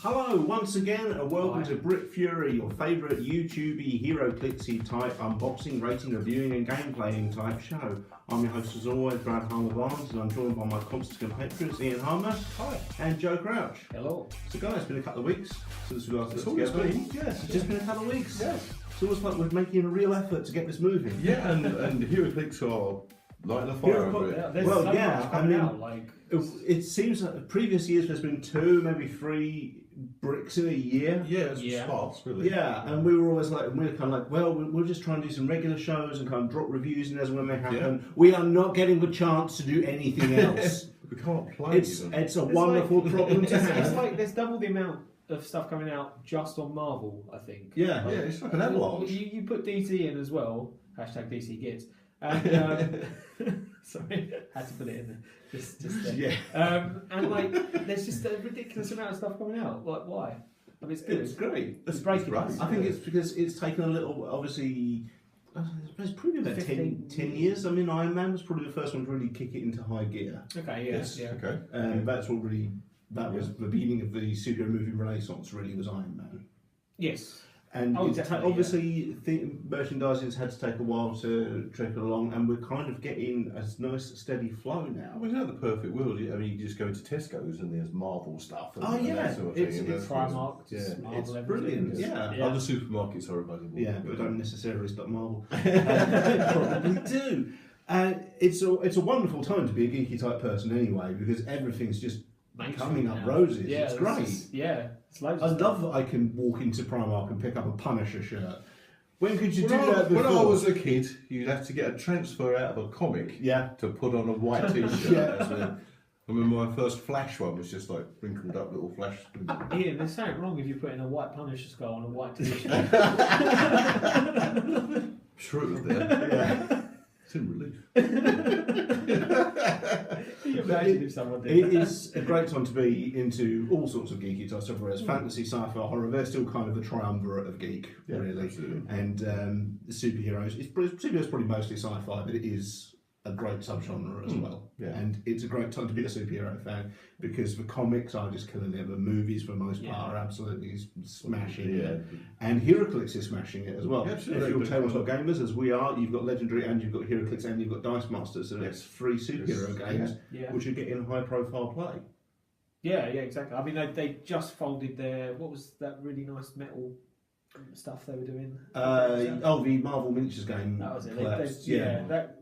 Hello, once again, and welcome to Brit Fury, your favourite YouTubey, Heroclixy type unboxing, rating, reviewing, and gameplaying type show. I'm your host, as always, Brad Harmer-Barnes, and I'm joined by my constant compatriots, Ian Harmer. Hi. And Joe Crouch. Hello. So, guys, it's been a couple of weeks since we last got always together. been. Yes, it's just been a couple of weeks. Yes. It's almost like we're making a real effort to get this moving. Yeah, and Heroclix are lighting a fire over it. There's Well, so yeah, much coming out, It seems like previous years there's been 2, maybe 3 bricks in a year. Yeah, it's fast, really. Yeah, and we were always like, we were kind of like, well, we'll just try and do some regular shows and kind of drop reviews and as and when they happen. Yeah. We are not getting the chance to do anything else. We can't play. It's a wonderful problem to have. It's like there's double the amount of stuff coming out just on Marvel, I think. Yeah, yeah, it's like an avalanche. You put DC in as well. Hashtag DC Gets. And, sorry, had to put it in there. Just there. Yeah. And like, there's just a ridiculous amount of stuff coming out. Like, why? I mean, it's good. It's great. It's breaking. Right. I think it's because it's taken a little, obviously, it's probably about 10 years. I mean, Iron Man was probably the first one to really kick it into high gear. Okay, Yes. yeah. Okay. That's what really, that was the beginning of the superhero movie renaissance, really, was Iron Man. Yes. And definitely, merchandising has had to take a while to trickle along, and we're kind of getting a nice steady flow now. Well, it's not the perfect world. I mean, you just go into Tesco's and there's Marvel stuff. And, and that sort of it's thing. It's Primark. Yeah, it's brilliant. Yeah. Other supermarkets are available. Yeah, but don't necessarily stock Marvel. Probably do. And it's a wonderful time to be a geeky type person anyway, because everything's just coming up roses. Yeah, it's great. It's loads I of love that I can walk into Primark and pick up a Punisher shirt. When could you do that before? When I was a kid, you'd have to get a transfer out of a comic to put on a white t-shirt. I remember my first Flash one was just like wrinkled up little Flash. Ian, there's something wrong if you're putting a white Punisher skull on a white t-shirt. Sure it was there. Yeah. It's in relief. Can you imagine if someone did It is a great time to be into all sorts of geeky type stuff, whereas fantasy, sci-fi, horror, they're still kind of the triumvirate of geek, really. Absolutely. And the superheroes, superheroes probably mostly sci-fi, but it is a great subgenre as well. Yeah. And it's a great time to be a superhero fan because the comics are just killing it. The movies, for the most part, are absolutely smashing it. And Heroclix is smashing it as well. Absolutely. If you're tabletop gamers, as we are, you've got Legendary and you've got Heroclix and you've got Dice Masters. So that's 3 superhero games which are getting high-profile play. Yeah, exactly. I mean, they just folded their, what was that really nice metal stuff they were doing? The Marvel Miniatures game. That was it. Collapsed.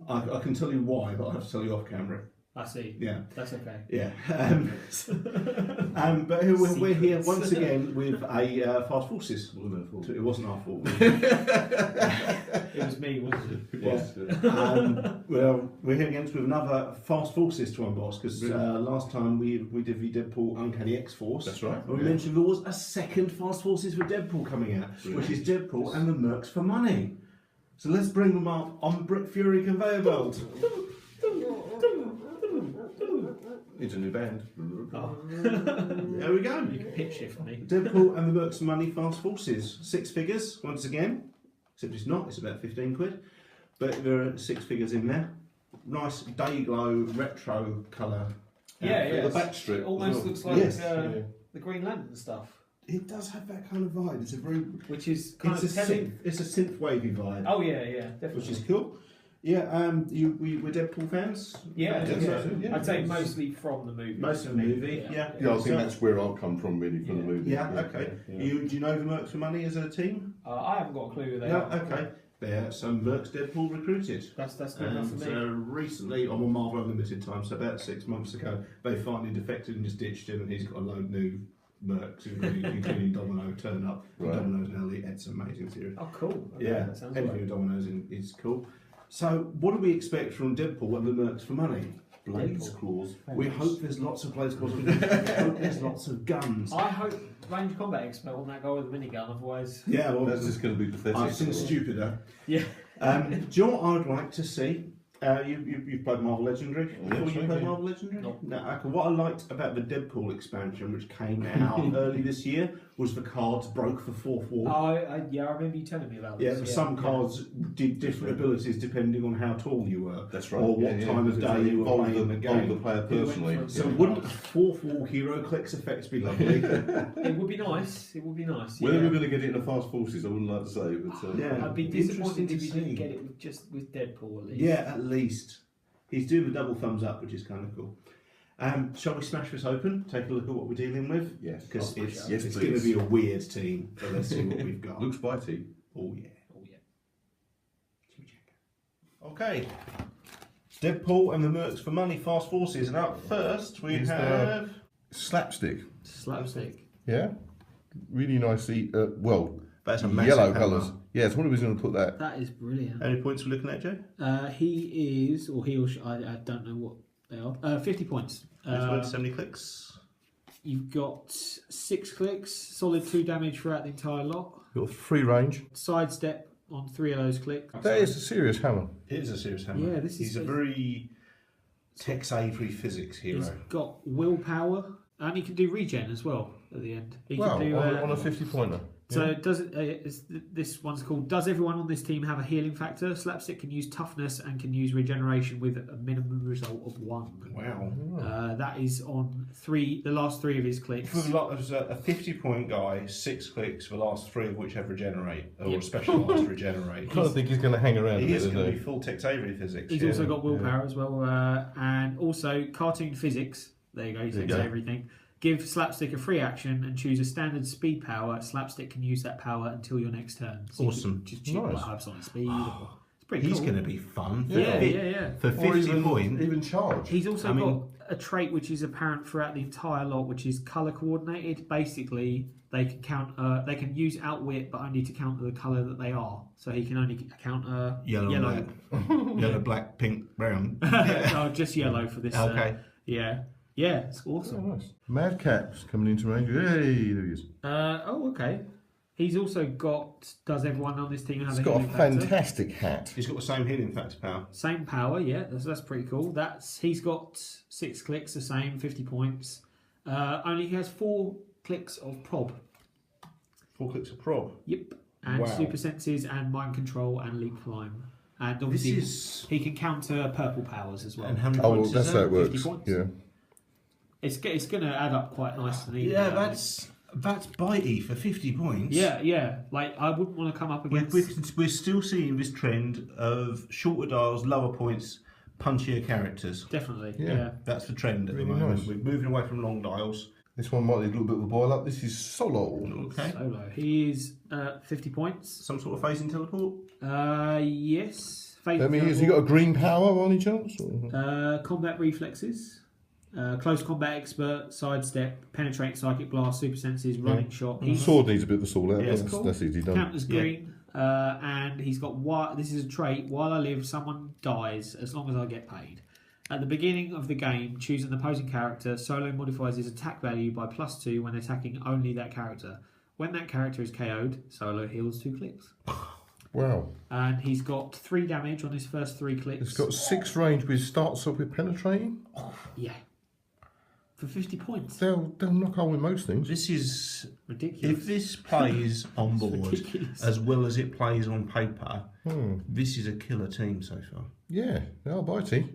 I can tell you why, but I have to tell you off camera. I see. Yeah. That's okay. Yeah. But we're here once again with a Fast Forces. It wasn't our fault. It was me, wasn't it? It was. Well, we're here again with another Fast Forces to unbox because last time we did the Deadpool Uncanny X-Force. That's right. And we mentioned there was a second Fast Forces with Deadpool coming out, which is Deadpool and the Mercs for money. So let's bring them up on the Brit Fury conveyor belt. It's a new band. There we go. You can pitch shift me. Deadpool and the Mercs for money Fast Forces. 6 figures, once again. Except it's not, it's about 15 quid. But there are 6 figures in there. Nice day glow retro colour. The back strip almost looks like the Green Lantern stuff. It does have that kind of vibe. It's a very, which is kind of telling. It's a synth wavy vibe. Oh yeah, definitely. Which is cool. Yeah, we're Deadpool fans. Yeah. I'd say mostly from the movie. Most of the movie. Yeah, I think that's where I've come from really from the movie. Yeah, okay. Do you know the Mercs for money as a team? I haven't got a clue who they are. are. Okay. They're some Mercs Deadpool recruited. That's good enough for me. Recently, on a Marvel Unlimited time, so about 6 months ago, they finally defected and just ditched him, and he's got a load of new Mercs, including Domino, turn up. Right. Domino's now it's an amazing series. Oh, cool. Okay, yeah, that sounds anything with Domino's is cool. So, what do we expect from Deadpool and the Mercs for money? Blades claws. We hope there's lots of blades claws. We hope there's lots of guns. I hope range combat expert on that guy with a minigun, otherwise. Yeah, well, that's just going to be pathetic. I've seen stupider. Yeah. Do you know what I'd like to see? You've played Marvel Legendary. Yes, You played Marvel Legendary? No. Okay. What I liked about the Deadpool expansion, which came out early this year, was the cards broke the fourth wall. I remember you telling me about this. Some cards did different abilities depending on how tall you were. That's right. Or what time of day you were playing the game. The player personally. So wouldn't fourth wall Heroclix effects be lovely? It would be nice. It would be nice. Whether we're going to get it in the Fast Forces, I wouldn't like to say. But I'd be disappointed if you didn't get it with Deadpool at least. Yeah, at least. He's doing the double thumbs up, which is kind of cool. Shall we smash this open? Take a look at what we're dealing with? Yes. Because it's going to be a weird team, but let's see what we've got. Looks bitey. Oh, yeah. Oh, yeah. Should we check? Okay. Deadpool and the Mercs for Money Fast Forces. And up first, we have... Slapstick. Slapstick. Yeah. Really nicely, That's a yellow colours. Yeah, it's one of us going to put that. That is brilliant. How many points we're looking at, Joe? He is, or he or she, I don't know what they are. 50 points. 70 clicks. You've got 6 clicks, solid 2 damage throughout the entire lot. Got free range. Sidestep on 3 of those clicks. That is a serious hammer. It is a serious hammer. Yeah, He's a very Tex Avery physics hero. He's got willpower, and he can do regen as well at the end. He Wow, can do, on a 50-pointer. So this one's called, does everyone on this team have a healing factor? Slapstick can use toughness and can use regeneration with a minimum result of 1. Wow. That is on the last 3 of his clicks. For a 50-point guy, 6 clicks, the last 3 of which have regenerate, or specialised regenerate. I kind of think he's going to hang around He a is bit, going to isn't be full Tex Avery physics. He's also got willpower as well, and also cartoon physics. There you go, he takes everything. Give Slapstick a free action and choose a standard speed power. Slapstick can use that power until your next turn. So Awesome. Just choose Hypersonic speed. It's pretty He's cool. going to be fun. Yeah. For 50 points. Even charge. He's also got a trait which is apparent throughout the entire lot, which is colour coordinated. Basically, they can they can use Outwit, but only to counter the colour that they are. So he can only counter yellow. Yellow, black, pink, brown. No, just yellow for this. Okay. Yeah, it's awesome. Oh, nice. Mad Cat's coming into range. Hey, there he is. Okay. He's also got. Does everyone on this team have He's a got a healing factor? fantastic hat. He's got the same healing factor power. Same power, yeah. That's pretty cool. He's got 6 clicks, the same, 50 points. Only he has 4 clicks of prob. 4 clicks of prob. Yep. And super senses and mind control and leap climb. And obviously he can counter purple powers as well. And how many points that's is how that? it works. 50 points. Yeah. It's going to add up quite nicely. Yeah, that's bitey for 50 points. Yeah. Like, I wouldn't want to come up against... We're still seeing this trend of shorter dials, lower points, punchier characters. Definitely, Yeah. yeah. That's the trend at Really the moment. nice. We're moving away from long dials. This one might need a little bit of a boil up. This is Solo. Okay. Solo. He is 50 points. Some sort of phasing teleport? Yes. Has he got a green power by any chance? Or? Combat reflexes. Close combat expert, sidestep, penetrating psychic blast, super senses, running shot. Sword needs a bit of a sort out. Yeah, That's, cool. that's easy done. Counters green, and he's got this is a trait. While I live, someone dies as long as I get paid. At the beginning of the game, choose an opposing character. Solo modifies his attack value by +2 when attacking only that character. When that character is KO'd, Solo heals 2 clicks. Wow. And he's got 3 damage on his first 3 clicks. It's got 6 range, but it starts off with penetrating. Yeah. For 50 points. They'll knock on with most things. This is Ridiculous. If this plays on board ridiculous. as well as it plays on paper, this is a killer team so far. Yeah, they are bitey.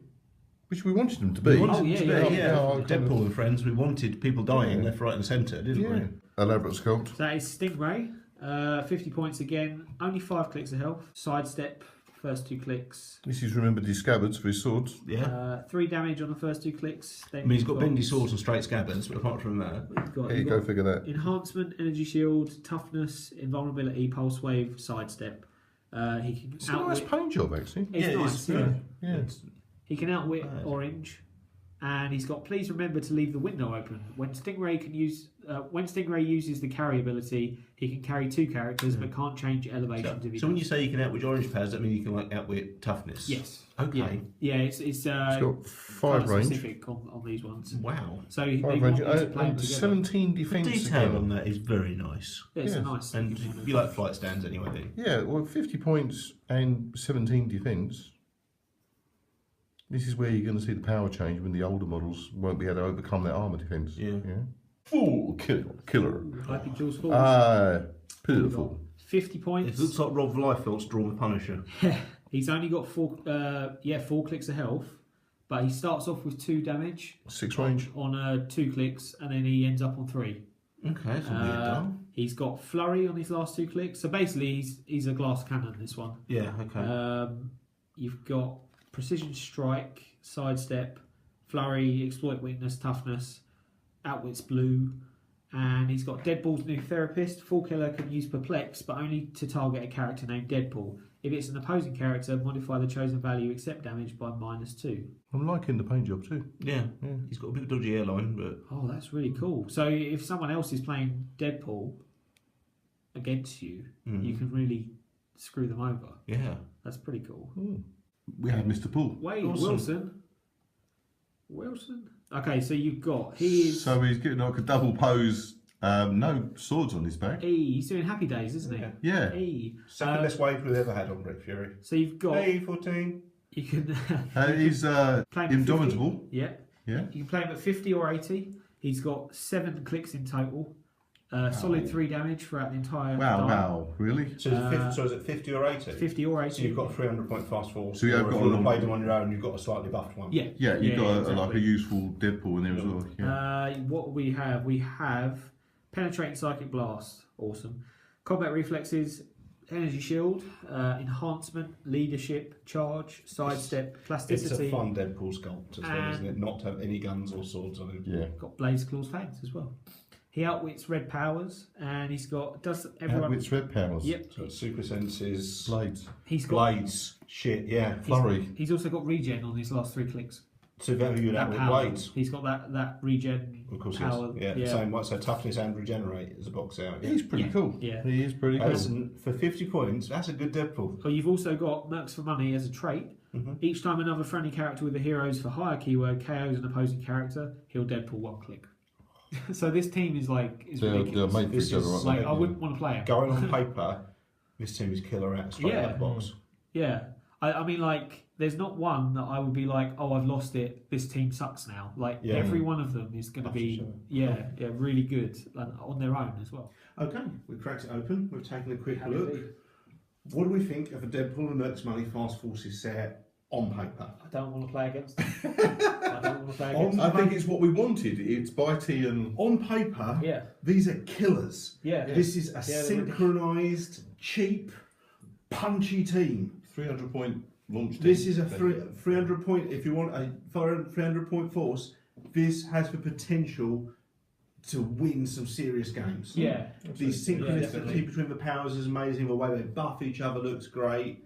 Which we wanted them to be. We wanted them to be, yeah. Deadpool and friends, we wanted people dying left, right and centre, didn't we? Elaborate sculpt. So that is Stingray. 50 points again. Only 5 clicks of health. Sidestep. First 2 clicks. This is remembered his scabbards for his swords. Yeah. 3 damage on the first 2 clicks. Then he's got bendy swords and straight scabbards, but apart from that... Here you go, figure that. Enhancement, energy shield, toughness, invulnerability, pulse wave, sidestep. He can It's a nice paint job, actually. It's nice, Yeah. He can outwit orange. And he's got, please remember to leave the window open. When Stingray uses the carry ability, he can carry 2 characters but can't change elevation to be. So when you say you can outwit orange powers, that means you can outwit toughness? Yes. Okay. Yeah, it's got 5 range. Specific on these ones. Wow. So they 5 want range you to play them and together. 17 defence. The detail on that is very nice. Yeah, it's a nice. And you like flight stands anyway, do you? Yeah, well, 50 points and 17 defence. This is where you're going to see the power change when the older models won't be able to overcome their armour defence. Yeah. Full killer. Happy Jaws Falls. Pitiful. 50 points. It looks like Rob Liefeld's drawn the Punisher. He's only got 4 clicks of health, but he starts off with 2 damage. 6 range. On 2 clicks, and then he ends up on 3. Okay, that's weird done. He's got flurry on his last 2 clicks, so basically he's a glass cannon. This one. Yeah. Okay. You've got precision strike, sidestep, flurry, exploit weakness, toughness, outwits blue, and he's got Deadpool's new therapist. Full killer can use perplex, but only to target a character named Deadpool. If it's an opposing character, modify the chosen value except damage by -2. I'm liking the paint job too. Yeah. He's got a bit of dodgy hairline, but Oh, that's really cool. So if someone else is playing Deadpool against you, you can really screw them over. yeah. That's pretty cool. We have Mr. Poole. Wait, Awesome. Wilson? Okay, so you've got... So he's getting like a double pose, no swords on his back. He's doing Happy Days, isn't he? Yeah. Second best wave we've ever had on Rick Fury. So you've got... 14. You can... He's play him at indomitable. 50. Yeah. Yeah. You can play him at 50 or 80. He's got 7 clicks in total. Solid 3 damage throughout the entire Wow, really? So is it 50 or 80? 50 or 80. So you've got a 300 point fast force. So you've got if a you long- played them on your own, you've got a slightly buffed one. Yeah. Yeah, you've got exactly. a useful Deadpool in there as well. Yeah. What we have? We have penetrating psychic blast. Awesome. Combat reflexes, energy shield, enhancement, leadership, charge, sidestep, It's plasticity. a fun Deadpool sculpt as well, isn't it? Not to have any guns or swords on him. Yeah. Got blaze claws fangs as well. He outwits red powers, and he's got Outwits red powers. Yep. So it's super senses, Blades. He's got blades, shit, yeah. Flurry. He's also got regen on his last 3 clicks. So if ever you'd That outwit power. blades. He's got that regen Of course, power. yes. Same one. So toughness and regenerate as a box out. Yeah. He's pretty cool. Yeah. He is pretty cool. Listen, for 50 points, that's a good Deadpool. So you've also got Mercs for money as a trait. Each time another friendly character with a heroes for hire keyword KOs an opposing character, he'll Deadpool 1 click. So this team is They're ridiculous. made for This each other, is aren't Like they? I wouldn't want to play him. Going on paper, this team is killer out straight out of the box. Yeah. I mean, like, there's not one that I would be like, oh, I've lost it. This team sucks now. Like, every one of them is going to be, really good on their own as well. Okay, we've cracked it open. We've taken a quick look. What do we think of a Deadpool and Mercs Money Fast Forces set on paper? I don't want to play against them. I don't want to play against I them. think it's what we wanted. It's bitey and On paper, Yeah. these are killers. Yeah. This is a synchronised, cheap, punchy team. 300 point launch team. This is a 300 point, if you want a 300 point force, this has the potential to win some serious games. Yeah. The synchronicity definitely. between the powers is amazing. The way they buff each other looks great.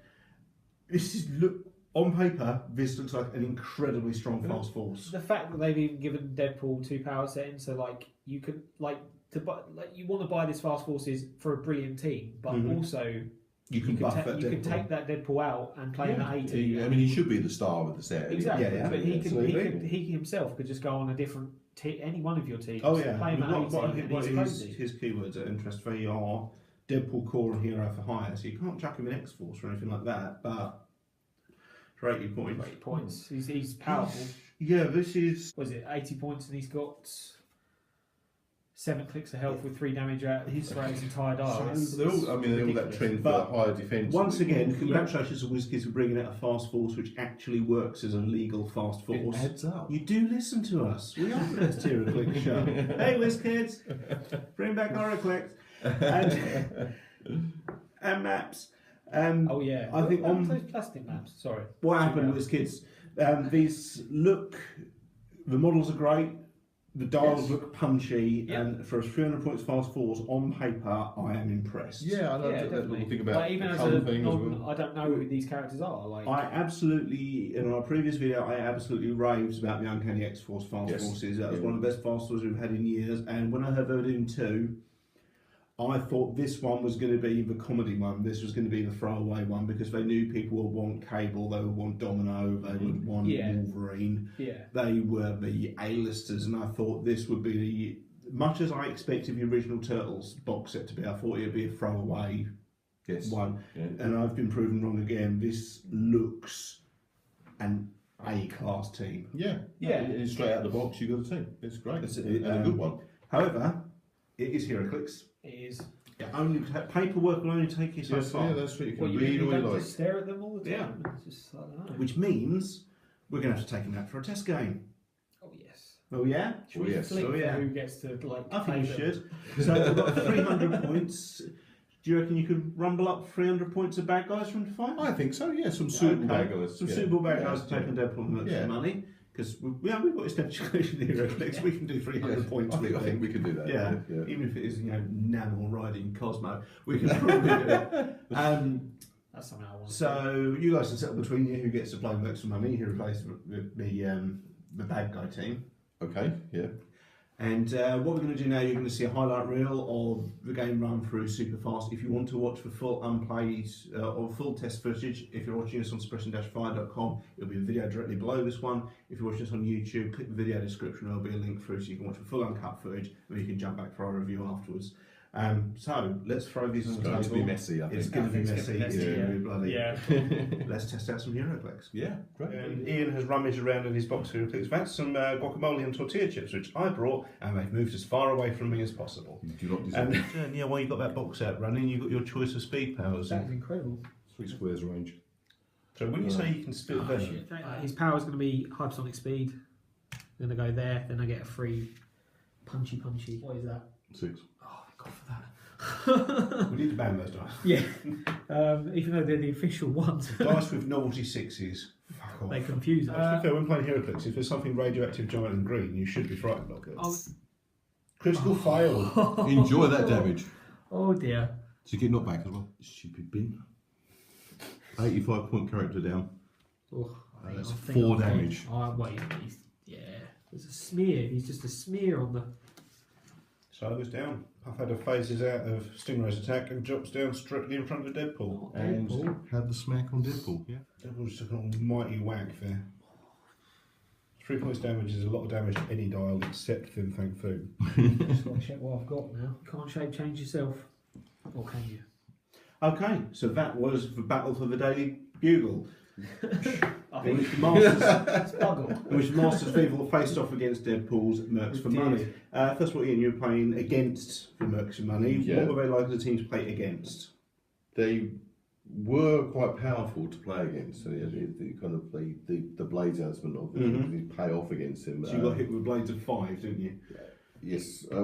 On paper, this looks like an incredibly strong fast force. The fact that they've even given Deadpool 2 power settings, so like you could you want to buy this fast forces for a brilliant team, but also You can buff that you could Deadpool. take that Deadpool out and play him at 80. I mean, he should be the star of the set. Exactly, Yeah, but absolutely. he himself could just go on a different any one of your teams. Oh yeah, play him at 80, and what he's crazy. his keywords are interest free are Deadpool core and hero for hire, so you can't chuck him in X Force or anything like that. But for 80 points, 80 points. He's powerful. Yeah, this is. Was it 80 points, and he's got 7 clicks of health with 3 damage out throughout his entire dial. They're all that trend for higher defence. Once again, congratulations to WizKids for bringing out a fast force which actually works as a legal fast force. It adds up. You do listen to us. We are the best Heroclix show. Hey, WizKids, bring back Heroclix and maps. Oh yeah, I think on those plastic maps. Sorry. what happened with kids, these look, the models are great, the dials look punchy, and for a 300 points fast force on paper, I am impressed. Yeah, I know that little definitely. thing about Like, even the as colour a thing as well. I don't know who these characters are. Like I absolutely, in our previous video, I absolutely raved about the Uncanny X-Force fast Yes. forces. That was one of the best fast forces we've had in years. And when I heard they were doing 2, I thought this one was going to be the comedy one. This was going to be the throwaway one because they knew people would want Cable, they would want Domino, they would want Wolverine. yeah, They were the A-listers, and I thought this would be much as I expected the original Turtles box set to be. I thought it would be a throwaway one, and I've been proven wrong again. This looks and A-class team. Yeah. Yeah. It's straight out of the box, you got a team. It's great. It's and a good one. However, it is Heroclix. It is. Paperwork will only take you so Yes, far. yeah, that's what you can Well, read you all don't you like. just stare at them all the Yeah. time. It's just, I don't know. Which means we're going to have to take him out for a test game. Oh, yes. Oh, yeah? Should we yes. flick Oh, yeah. for who gets to, like, I think play we them? should. So we've got 300 points. Do you reckon you could rumble up 300 points of bad guys from the fight? I think so, yeah. Some suitable bad guys. Some yeah. suitable bad Yeah, guys taking Deadpool and Mercs Yeah. for money. Because we've got established in Heroclix. We can do 300 points I with think them. we can do that. Yeah. Even if it is, Namor riding Cosmo, we can probably do it. That's something I want. So you guys can settle between you who gets to play Mercs for money, who replaces the bad guy team. Okay, yeah. And what we're going to do now, you're going to see a highlight reel of the game run through super fast. If you want to watch the full unplayed or full test footage, if you're watching us on suppression-fire.com, it'll be a video directly below this one. If you're watching us on YouTube, click the video description, there'll be a link through so you can watch the full uncut footage, and you can jump back for our review afterwards. So let's throw these on the table. It's going to be messy, I think. It's going to be It's messy. gonna be messy, It's gonna be bloody. Yeah. Let's test out some Heroclix. Yeah, great. And Ian has rummaged around in his box of Heroclix. That's some guacamole and tortilla chips, which I brought, and they've moved as far away from me as possible. You do not deserve it. And yeah, while you've got that box out running, you've got your choice of speed powers. That is incredible. 3 squares range. So when you say you can split them, His power is going to be hypersonic speed. I'm going to go there, then I get a free punchy. What is that? 6. Oh, thank God for that. we need to ban those dice. Yeah. Even though they're the official ones. Dice with novelty 6s. Fuck off. They confuse To us. be fair, when playing Heroclix, if there's something radioactive, giant and green, you should be frightened of it. Critical fail. Enjoy that damage. Oh dear. Did you get knocked back as well? Stupid bin. 85-point character down. Oh, That's I think 4 I'm dead. damage. Oh, wait. Yeah. There's a smear. He's just a smear on the... So it goes down. Puffadder phases out of Stingray's attack and drops down strictly in front of Deadpool. And had the smack on Deadpool, yeah. Deadpool's took an almighty whack there. 3 points damage is a lot of damage to any dial except Thin Thank Food. Just got to check what I've got now. Can't shape change yourself. Or can you? Okay, so that was the battle for the Daily Bugle. I In think which the Masters, it's buggle. in which the Masters of Evil faced off against Deadpool's Mercs for Indeed. money. First of all, Ian, you were playing against the Mercs for money. Yeah. What were they like as a team to play against? They were quite powerful to play against. So they kind of the Blades element of it. Mhm. Pay off against him. So you got hit with blades of 5, didn't you? Yes. I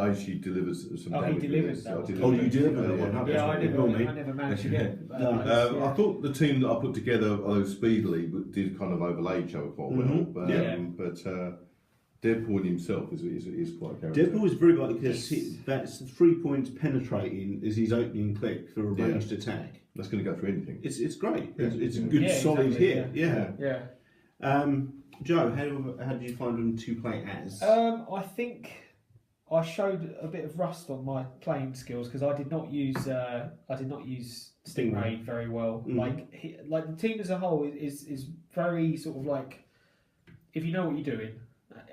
actually delivered some Oh, he damage. delivered with this. that I one. delivered Oh, you it. delivered that one, Yeah, I Ignore me. never managed to get... No. I thought the team that I put together, although speedily, did kind of overlay each other quite well. Mhm. But, Yeah. Deadpool himself is quite a character. Deadpool is very good because that's 3 points penetrating is his opening click for a ranged attack. That's going to go through anything. It's great. Yeah. It's a Yeah. good Yeah, solid exactly, hit. Yeah. Yeah. Joe, how did you find them to play as? I think I showed a bit of rust on my playing skills because I did not use Stingray very well. Mhm. Like the team as a whole is very sort of like, if you know what you're doing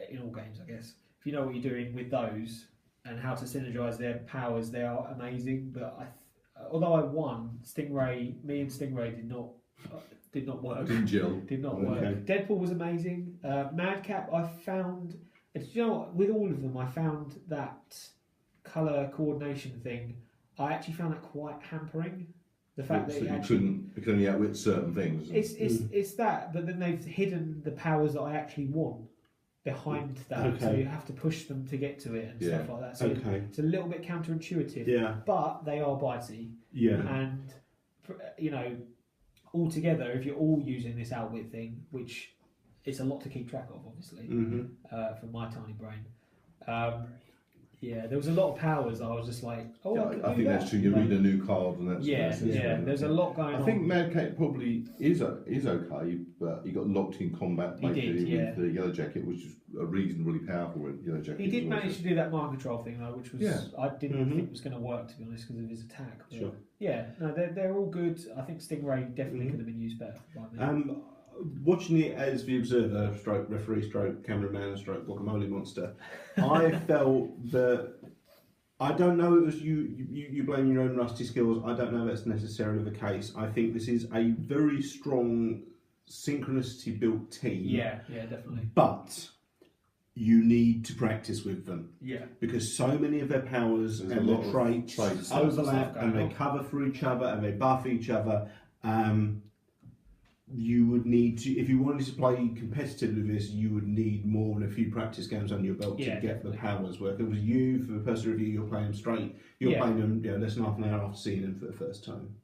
in all games, I guess. If you know what you're doing with those and how to synergize their powers, they are amazing. But although I won, me and Stingray did not work. Didn't gel. Did not work. Okay. Deadpool was amazing. Madcap, I found. Do you know what? With all of them, I found that colour coordination thing. I actually found that quite hampering. The fact that you could only outwit certain things. it's that, but then they've hidden the powers that I actually want behind that. Okay. So you have to push them to get to it and stuff like that. So Okay. it's a little bit counterintuitive. Yeah. But they are bitey. Yeah. And all together, if you're all using this outwit thing, which it's a lot to keep track of, obviously, from my tiny brain. There was a lot of powers. I was just like, I think that's true. You read a new card and that's There's a lot going on. I think Madcap probably is okay, but he got locked in combat basically with the Yellow Jacket, which is a reasonably powerful Yellow Jacket. He did manage to do that mind control thing though, which was I didn't Mhm. think was going to work, to be honest, because of his attack. But Sure. Yeah, no, they're all good. I think Stingray definitely could have been used better by me. Watching it as the observer, stroke referee, stroke cameraman, stroke guacamole monster, I felt that I don't know. It was you blame your own rusty skills. I don't know if that's necessarily the case. I think this is a very strong synchronicity built team. Yeah, definitely. But you need to practice with them. Yeah. Because so many of their powers There's and a their lot of traits traits overlap and they on. cover for each other and they buff each other. You would need to, if you wanted to play competitively with this, you would need more than a few practice games under your belt to get definitely. the powers working. With you, for the person review, you're playing them straight. You're playing them less than half an hour after seeing them for the first time.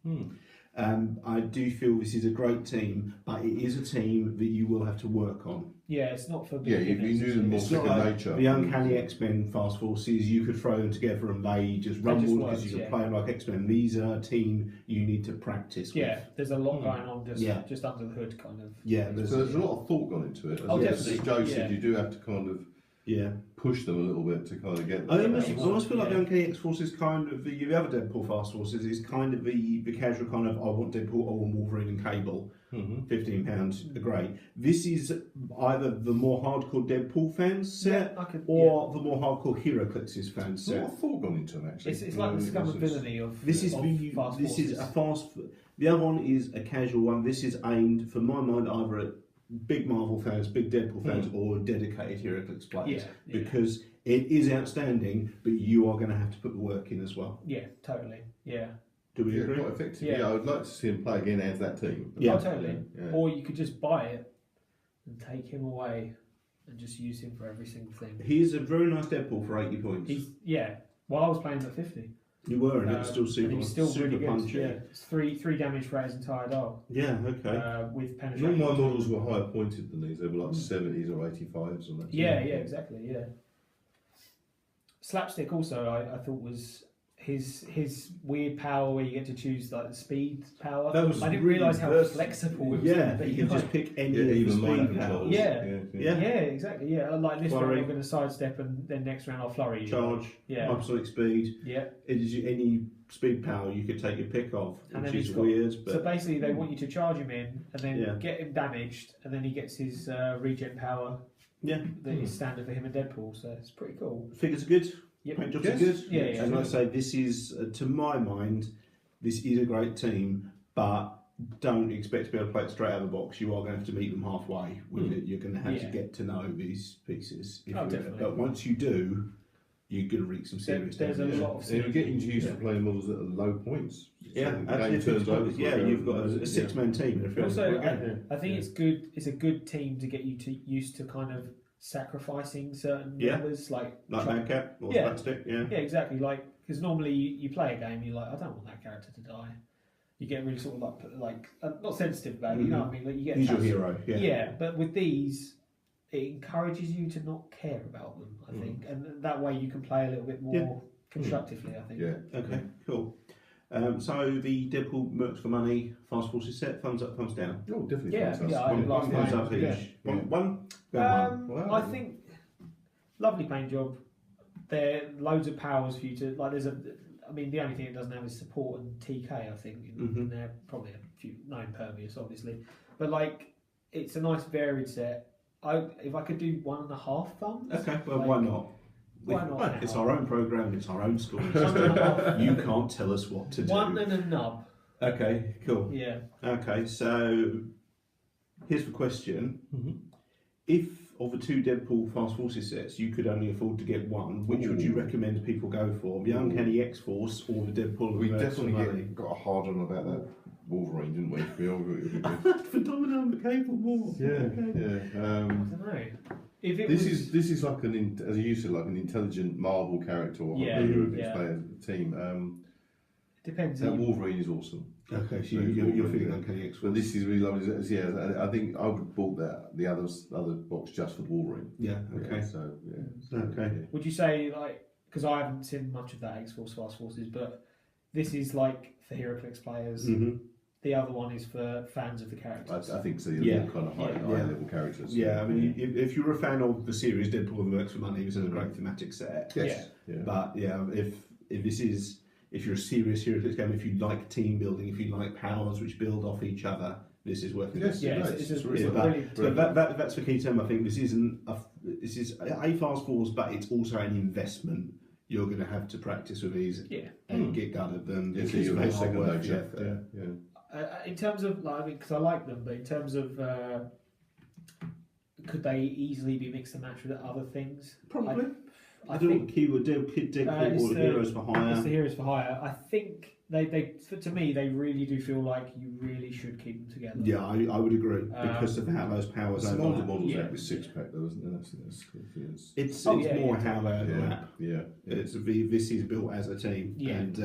I do feel this is a great team, but it is a team that you will have to work on. Yeah, it's not for Yeah, if you knew them more It's not second like nature. the Uncanny X-Men Fast Forces, you could throw them together and they just rumble because you can play them like X-Men. These are a team you need to practice with. Yeah, there's a lot going on just under the hood, kind of. Yeah, So there's a lot of thought gone into it. Definitely. As Joe said, you do have to kind of push them a little bit to kind of get them. I almost feel like the Uncanny X-Force is kind of the other Deadpool Fast Forces is kind of the casual kind of I want Deadpool, I want Wolverine and Cable. £15 great. This is either the more hardcore Deadpool fans set or the more hardcore Heroclix's fans set. There's a lot of thought gone into them actually. It's like the scum and villainy of this is Fast this Forces. is a fast. The other one is a casual one. This is aimed, for my mind, either at big Marvel fans, big Deadpool fans, or dedicated HeroClix players. Because it is outstanding, but you are going to have to put the work in as well. Yeah, totally. Yeah. Do we agree? Quite effective. Yeah, I would like to see him play again as that team. Yeah, totally. Yeah. Or you could just buy it and take him away and just use him for every single thing. He's a very nice Deadpool for 80 points. While I was playing at 50. You were, and it was still super, he was still super really good. punchy. Yeah, it's three damage for his entire dial. Yeah, okay. With All penetration. my models were higher pointed than these. They were like 70s or 85s and that. Yeah, exactly. Yeah. Slapstick also, I thought was his weird power where you get to choose like the speed power. That was I didn't really realise how versatile. flexible it was. You can just pick any of the even mind speed powers. controls. Yeah, exactly. Yeah, like this Flurry. round I'm going to sidestep and then next round I'll flurry. Charge, hypersonic speed. Yeah. It is any speed power you could take your pick of, And which then is he's got- weird. But So basically, they want you to charge him in and then get him damaged, and then he gets his regen power. That is standard for him and Deadpool. So it's pretty cool. Figures are good. Yep. Paint jobs are good. Yeah. And like I say, this is, to my mind, this is a great team, but don't expect to be able to play it straight out of the box. You are going to have to meet them halfway with it. You're going to have to get to know these pieces. Definitely. But once you do, you're going to reach some serious There's a damage. lot of. And you're getting used to playing models at low points. Yeah, So the actually, game turns over. you've got a six-man team. And Also, I think it's good. It's a good team to get you used to kind of sacrificing certain members, like Madcap or Slapstick. Yeah, exactly. Like because normally you play a game, you're like, I don't want that character to die. You get really sort of like not sensitive about it. You know what I mean? Like you get he's your attached. hero. Yeah, but with these, it encourages you to not care about them. I think, and that way you can play a little bit more constructively. I think. Yeah. Okay. Cool. So the Deadpool Mercs for Money Fast Forces set, thumbs up, thumbs down. Oh, definitely. Yeah, fantastic. I One love thumbs that. up each. One. One. Wow. I think lovely paint job. There are loads of powers for you to like. I mean, the only thing it doesn't have is support and TK. I think in there probably a few no impervious, obviously, but like it's a nice varied set. If I could do 1.5 thumbs. Okay. Well, why not? Why not? It's our own program. It's our own story. 1.5. You can't tell us what to do. 1 and a nub. Okay. Cool. Yeah. Okay. So here's the question: if of the two Deadpool Fast Forces sets, you could only afford to get one, which would you recommend people go for? The Uncanny X-Force or the Deadpool? We Mercs for definitely Money? got a hard on about that Wolverine, didn't we? We all got For Domino and Cable more. Yeah. I don't know. If it This was, is like as you said, like an intelligent Marvel character or player team. depends. That Wolverine is awesome. Okay, so you're feeling Uncanny X-Force. But this is really lovely. Yeah, I think I would have bought the other box just for Wolverine. Yeah. Okay. So yeah. Okay. Would you say like because I haven't seen much of that X-Force Fast Forces, but this is like for HeroClix players. The other one is for fans of the characters. I think so. More kind of high level characters. Yeah, I mean, if you're a fan of the series Deadpool and the Mercs for Money, this is a great thematic set. Yes. Yeah. But yeah, if you're a serious HeroClix game, if you like team building, if you like powers which build off each other, this is worth Yes, it's really that's the key term. I think this is a fast force, but it's also an investment. You're going to have to practice with these and get good at them. Yes, because you're they are second worth the nature. effort. Yeah. in terms of like, because I like them, but in terms of could they easily be mixed and matched with other things? Probably. I don't think keyword Deadpool or the Heroes for Hire. It's the Heroes for Hire. I think to me, they really do feel like you really should keep them together. Yeah, I would agree because of how those powers Some older overlap. models have this six pack though, isn't there? It's more how they overlap. Yeah. This is built as a team, and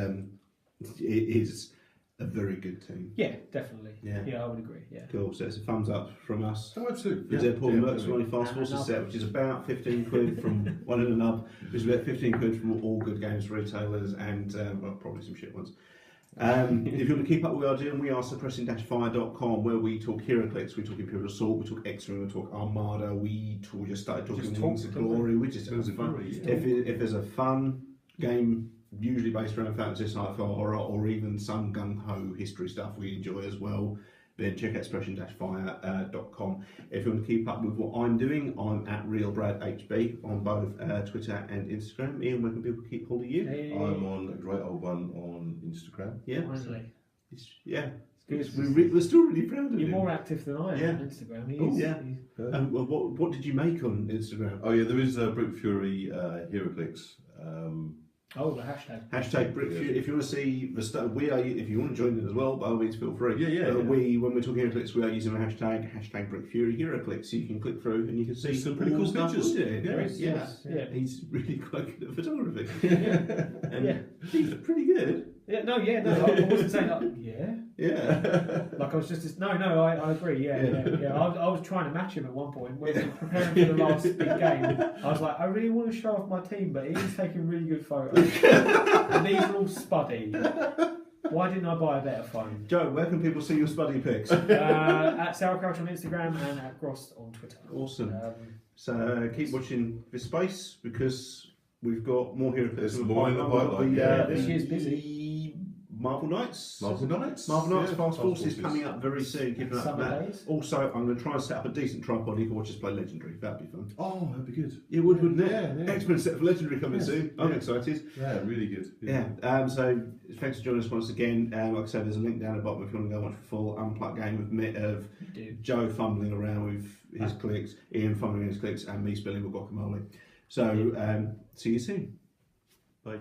it is a very good team. Yeah, definitely. Yeah, I would agree. Yeah. Cool. So it's a thumbs up from us. Oh, absolutely. The Deadpool Mercs Running Fast Forces set, which is about 15 quid from one in a nub, which is about 15 quid from all good games retailers and probably some shit ones. If you want to keep up with what we are doing, we are suppressing-fire.com, where we talk Heroclix, we talk Imperial Assault, we talk X-Wing, we talk Armada, we just started talking Wings of Glory, we just have fun. If there's a fun game, usually based around fantasy, sci-fi, horror, or even some gung-ho history stuff we enjoy as well, then check out suppression-fire.com. If you want to keep up with what I'm doing, I'm at RealBradHB on both Twitter and Instagram. Ian, where can people keep hold of you? I'm on a great old one on Instagram. Yeah. Finally. We're still really proud of you. You're more active than I am on Instagram. And what did you make on Instagram? Oh yeah, there is a Brute Fury Heroclix. The hashtag. Hashtag Brick Fury. If you want to see the stuff, if you want to join it as well, by all means, feel free. When we're talking Heroclix, we are using the hashtag Brick Fury Heroclix, so you can click through and you can see some pretty cool pictures. Yeah, he's really quite good at photography. And he's pretty good. I wasn't saying like, yeah. Like I was just I agree. I was trying to match him at one point when we were preparing for the last big game. I was like, I really want to show off my team, but he's taking really good photos, and these are all spuddy. Why didn't I buy a better phone? Joe, where can people see your spuddy pics? At Sauerkraut on Instagram and at Grost on Twitter. Awesome. So keep watching this space because we've got more Heroclix. There's more in the pipeline. This year's busy. Marvel Knights Fast Forces coming up very soon. Keep an eye on that. Also, I'm going to try and set up a decent tripod. You can watch us play Legendary. That'd be fun. Oh, that'd be good. It would, wouldn't it? Yeah. X-Men set for Legendary coming soon. I'm excited. Yeah, really good. So thanks for joining us once again. Like I said, there's a link down the bottom if you want to go watch a full unplugged game of Joe fumbling around with his clicks, Ian fumbling with his clicks, and me spilling with guacamole. So see you soon. Bye.